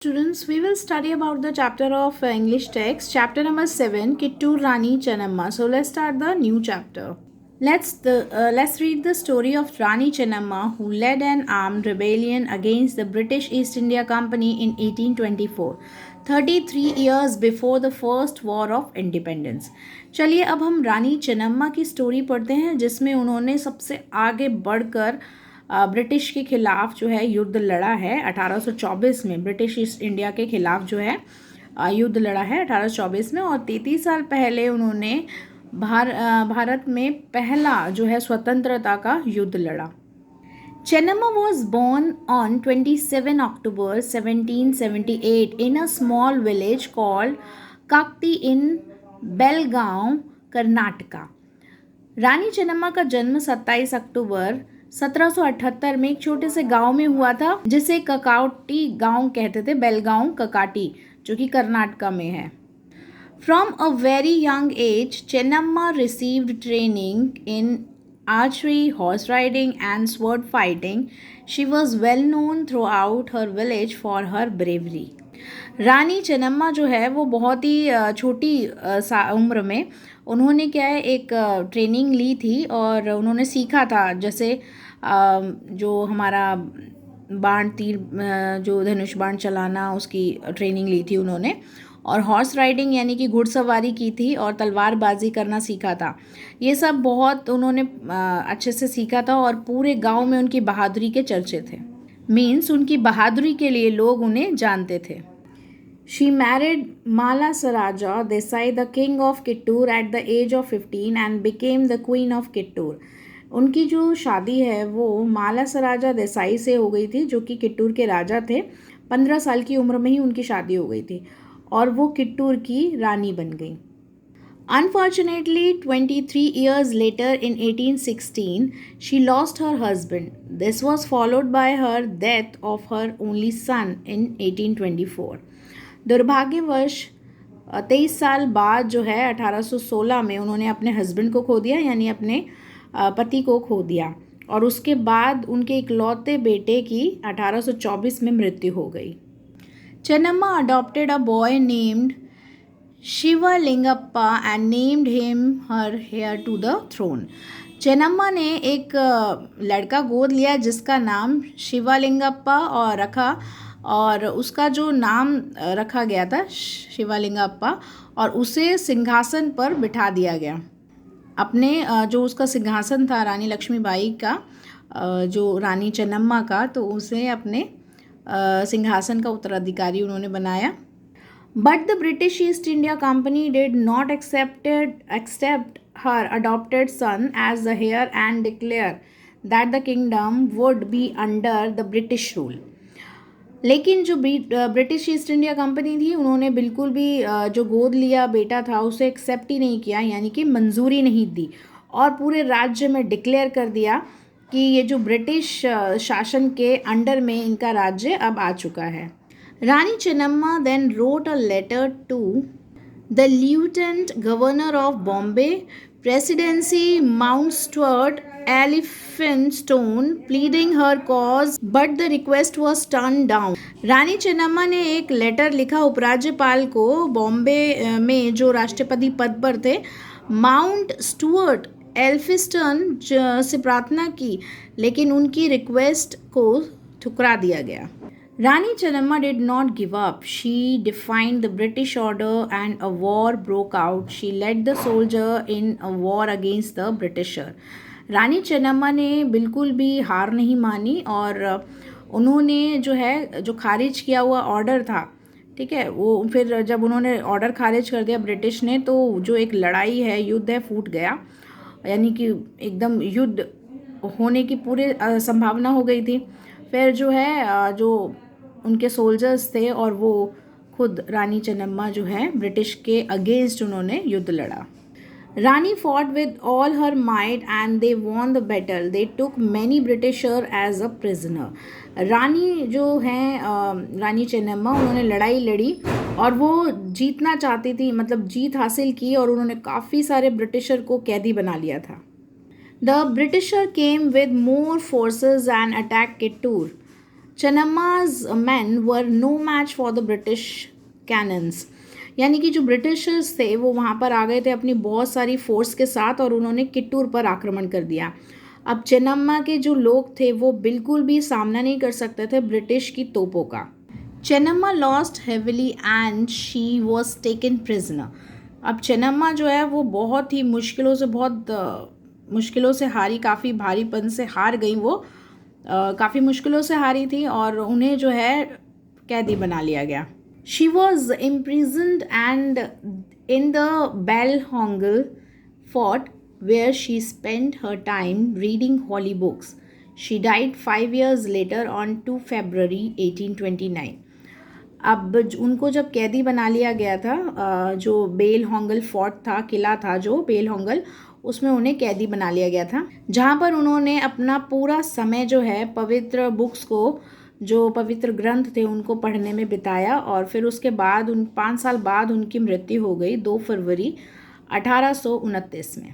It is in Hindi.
Students, we will study about the chapter of English text, chapter number 7, Kittur Rani Chennamma. So let's start the new chapter. Let's read the story of Rani Chennamma, who led an armed rebellion against the British East India Company in 1824, 33 years before the first war of independence. चलिए अब हम रानी चेन्नम्मा की स्टोरी पढ़ते हैं, जिसमें उन्होंने सबसे आगे बढ़कर ब्रिटिश के खिलाफ जो है युद्ध लड़ा है 1824 में। ब्रिटिश ईस्ट इंडिया के खिलाफ जो है युद्ध लड़ा है 1824 में, और 33 साल पहले उन्होंने भारत में पहला जो है स्वतंत्रता का युद्ध लड़ा। Chennamma was born on 27 October 1778 in a small village called Kakti in Belgaum, Karnataka. Rani Chennamma का जन्म 27 अक्टूबर 1778 में एक छोटे से गांव में हुआ था, जिसे ककाटी गांव कहते थे, बेलगांव ककाटी, जो कि कर्नाटका में है। From a very young age, Chennamma received training in archery, horse riding, and sword fighting. She was well known throughout her village for her bravery. Rani Chennamma जो है वो बहुत ही छोटी उम्र में उन्होंने क्या है एक ट्रेनिंग ली थी, और उन्होंने सीखा था, जैसे जो हमारा बाण तीर जो धनुष बाण चलाना, उसकी ट्रेनिंग ली थी उन्होंने, और हॉर्स राइडिंग यानी कि घुड़सवारी की थी, और तलवारबाजी करना सीखा था। ये सब बहुत उन्होंने अच्छे से सीखा था, और पूरे गांव में उनकी बहादुरी के चर्चे थे। मीन्स उनकी बहादुरी के लिए लोग उन्हें जानते थे। She married Mala Saraja Desai, the king of Kittur, at the age of 15 and became the queen of Kittur. उनकी जो शादी है वो माला सराजा देसाई से हो गई थी, जो कि किट्टूर के राजा थे। 15 साल की उम्र में ही उनकी शादी हो गई थी, और वो किट्टूर की रानी बन गई। Unfortunately, 23 years later in 1816, she lost her husband. This was followed by her death of her only son in 1824. दुर्भाग्यवश 23 साल बाद जो है 1816 में उन्होंने अपने हस्बैंड को खो दिया, यानी अपने पति को खो दिया, और उसके बाद उनके इकलौते बेटे की 1824 में मृत्यु हो गई। Chennamma adopted a boy named Shivalingappa and named him her heir to the throne. Chennamma ने एक लड़का गोद लिया जिसका नाम शिवलिंगप्पा और रखा, और उसका जो नाम रखा गया था शिवलिंगप्पा, और उसे सिंहासन पर बिठा दिया गया। अपने जो उसका सिंहासन था रानी लक्ष्मीबाई का, जो रानी चेन्नम्मा का, तो उसे अपने सिंहासन का उत्तराधिकारी उन्होंने बनाया। But the British East India Company did not accept her adopted son as the heir and declare that the kingdom would be under the British rule. लेकिन जो ब्रिटिश ईस्ट इंडिया कंपनी थी, उन्होंने बिल्कुल भी जो गोद लिया बेटा था उसे एक्सेप्ट ही नहीं किया, यानी कि मंजूरी नहीं दी, और पूरे राज्य में डिक्लेयर कर दिया कि ये जो ब्रिटिश शासन के अंडर में इनका राज्य अब आ चुका है। Rani Chennamma then wrote a letter to the Lieutenant Governor of Bombay Presidency, Mount Stuart, Elphinstone, pleading her cause, but the request was turned down. Rani Chennamma ने एक लेटर लिखा उपराज्यपाल को, बॉम्बे में जो राष्ट्रपति पद पर थे, माउंट स्टुअर्ट एल्फिस्टन से प्रार्थना की, लेकिन उनकी रिक्वेस्ट को ठुकरा दिया गया। Rani Chennamma did not give up. She defied the British order and a war broke out. She led the soldier in a war against the Britisher. Rani Chennamma ने बिल्कुल भी हार नहीं मानी, और उन्होंने जो है जो खारिज किया हुआ ऑर्डर था, ठीक है, वो फिर जब उन्होंने ऑर्डर खारिज कर दिया ब्रिटिश ने, तो जो एक लड़ाई है, युद्ध है, फूट गया, यानी कि एकदम युद्ध होने की पूरी संभावना हो गई थी। फिर जो है जो उनके सोल्जर्स थे, और वो खुद रानी चेन्नम्मा जो है ब्रिटिश के अगेंस्ट उन्होंने युद्ध लड़ा। Rani fought with all her might and they won the battle. They took many britisher as a prisoner. Rani जो हैं रानी चेन्नम्मा, उन्होंने लड़ाई लड़ी और वो जीतना चाहती थी, मतलब जीत हासिल की, और उन्होंने काफ़ी सारे ब्रिटिशर को कैदी बना लिया था। The britisher came with more forces and attack Kittur. Chennamma's men were no match for the British cannons. यानी कि जो ब्रिटिशर्स थे वो वहाँ पर आ गए थे अपनी बहुत सारी फोर्स के साथ और उन्होंने किट्टूर पर आक्रमण कर दिया. अब चेन्नम्मा के जो लोग थे वो बिल्कुल भी सामना नहीं कर सकते थे ब्रिटिश की तोपों का. Chennamma lost heavily and she was taken prisoner. अब चेन्नम्मा जो है वो बहुत ही मुश्किलों से हारी, काफ़ी भारीपन से हार गई वो. काफ़ी मुश्किलों से हारी थी और उन्हें जो है कैदी बना लिया गया. She was imprisoned and in the Bailhongal fort where she spent her time reading holy books. She died 5 years later on 2 February 1829. अब उनको जब कैदी बना लिया गया था, जो बेलहोंगल फोर्ट था, किला था जो बेलहोंगल, उसमें उन्हें कैदी बना लिया गया था, जहाँ पर उन्होंने अपना पूरा समय जो है पवित्र बुक्स को, जो पवित्र ग्रंथ थे उनको पढ़ने में बिताया. और फिर उसके बाद 5 साल बाद उनकी मृत्यु हो गई 2 फरवरी 1829 में.